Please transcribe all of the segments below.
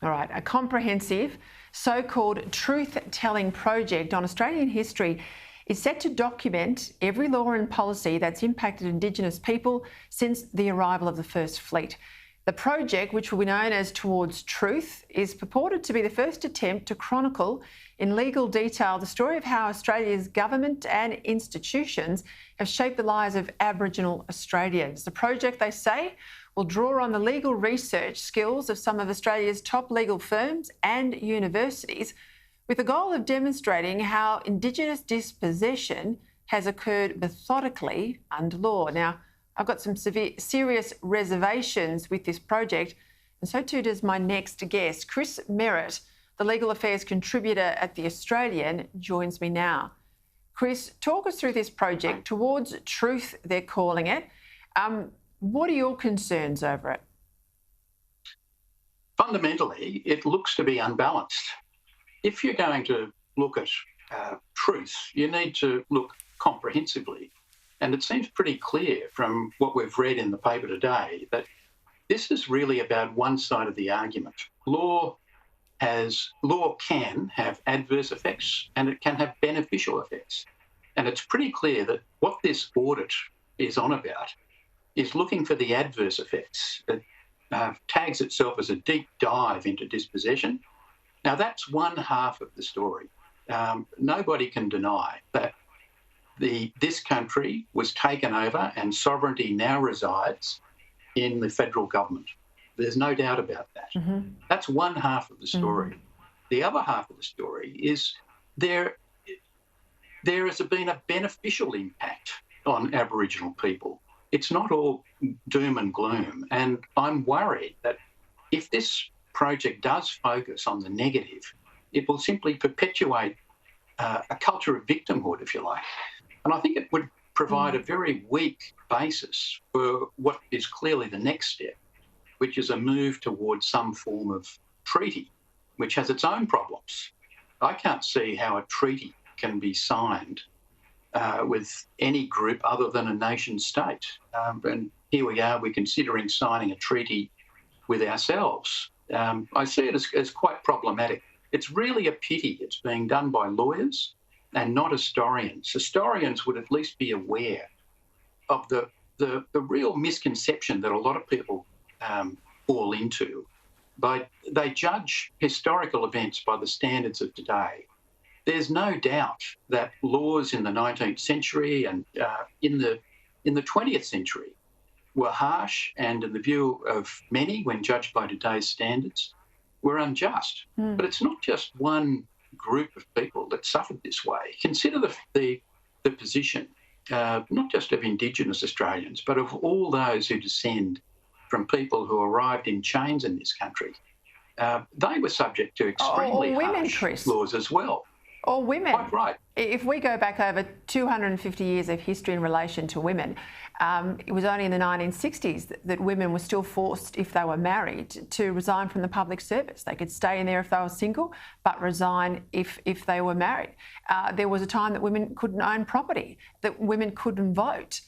All right, a comprehensive so-called truth-telling project on Australian history is set to document every law and policy that's impacted Indigenous people since the arrival of the First Fleet. The project, which will be known as Towards Truth, is purported to be the first attempt to chronicle in legal detail the story of how Australia's government and institutions have shaped the lives of Aboriginal Australians. The project, they say, will draw on the legal research skills of some of Australia's top legal firms and universities, with the goal of demonstrating how Indigenous dispossession has occurred methodically under law. Now, I've got some serious reservations with this project, and so too does my next guest. Chris Merritt, the legal affairs contributor at The Australian, joins me now. Chris, talk us through this project, Towards Truth, they're calling it. What are your concerns over it? Fundamentally, it looks to be unbalanced. If you're going to look at truth, you need to look comprehensively. And it seems pretty clear from what we've read in the paper today that this is really about one side of the argument. Law can have adverse effects and it can have beneficial effects. And it's pretty clear that what this audit is on about is looking for the adverse effects. It tags itself as a deep dive into dispossession. Now, that's one half of the story. Nobody can deny that this country was taken over and sovereignty now resides in the federal government. There's no doubt about that. Mm-hmm. That's one half of the story. Mm-hmm. The other half of the story is there has been a beneficial impact on Aboriginal people. It's not all doom and gloom. And I'm worried that if this project does focus on the negative, it will simply perpetuate a culture of victimhood, if you like. And I think it would provide a very weak basis for what is clearly the next step, which is a move towards some form of treaty, which has its own problems. I can't see how a treaty can be signed with any group other than a nation state. And here we are, we're considering signing a treaty with ourselves. I see it as quite problematic. It's really a pity it's being done by lawyers and not historians. Historians would at least be aware of the real misconception that a lot of people fall into. They judge historical events by the standards of today. There's no doubt that laws in the 19th century and in the 20th century were harsh and, in the view of many, when judged by today's standards, were unjust. But it's not just one group of people that suffered this way. Consider the position, not just of Indigenous Australians, but of all those who descend from people who arrived in chains in this country. They were subject to extremely harsh laws as well. Or women. Quite right. If we go back over 250 years of history in relation to women, it was only in the 1960s that women were still forced, if they were married, to resign from the public service. They could stay in there if they were single, but resign if they were married. There was a time that women couldn't own property, that women couldn't vote.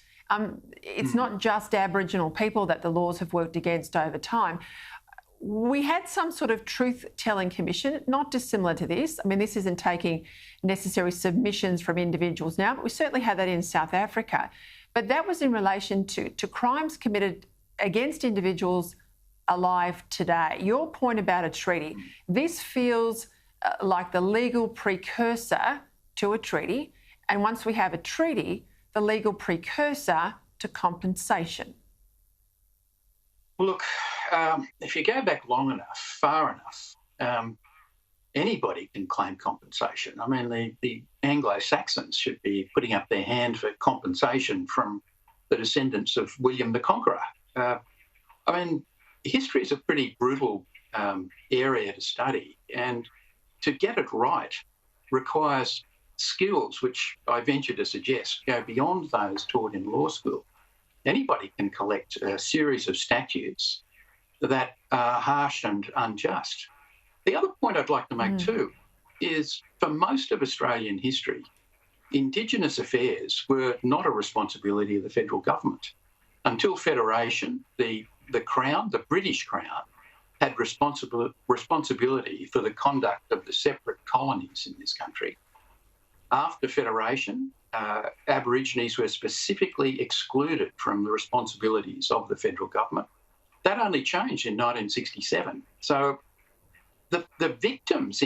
It's not just Aboriginal people that the laws have worked against over time. We had some sort of truth-telling commission, not dissimilar to this. I mean, this isn't taking necessary submissions from individuals now, but we certainly had that in South Africa. But that was in relation to crimes committed against individuals alive today. Your point about a treaty, this feels like the legal precursor to a treaty. And once we have a treaty, the legal precursor to compensation. Look, if you go back long enough, far enough, anybody can claim compensation. I mean, the Anglo-Saxons should be putting up their hand for compensation from the descendants of William the Conqueror. I mean, history is a pretty brutal area to study, and to get it right requires skills which I venture to suggest go beyond those taught in law school. Anybody can collect a series of statutes that are harsh and unjust. The other point I'd like to make too is, for most of Australian history, Indigenous affairs were not a responsibility of the federal government. Until Federation, the Crown, the British Crown, had responsibility for the conduct of the separate colonies in this country. After Federation, Aborigines were specifically excluded from the responsibilities of the federal government. That only changed in 1967. So the victims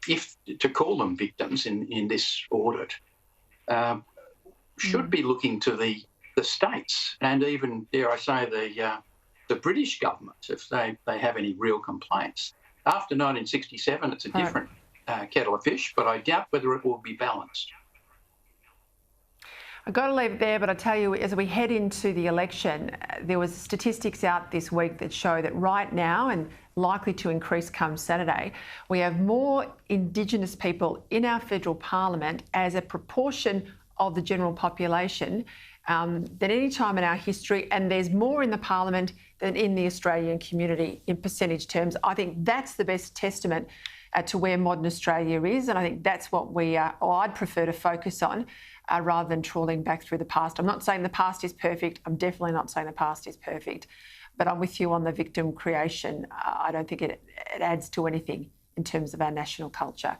if to call them victims in this audit, should be looking to the states and even, dare I say, the British government if they have any real complaints. After 1967, it's a different kettle of fish, but I doubt whether it will be balanced. I've got to leave it there, but I tell you, as we head into the election, there was statistics out this week that show that right now, and likely to increase come Saturday, we have more Indigenous people in our federal parliament as a proportion of the general population than any time in our history, and there's more in the parliament than in the Australian community in percentage terms. I think that's the best testament to where modern Australia is, and I think that's what I'd prefer to focus on rather than trawling back through the past. I'm not saying the past is perfect. I'm definitely not saying the past is perfect, but I'm with you on the victim creation. I don't think it adds to anything in terms of our national culture.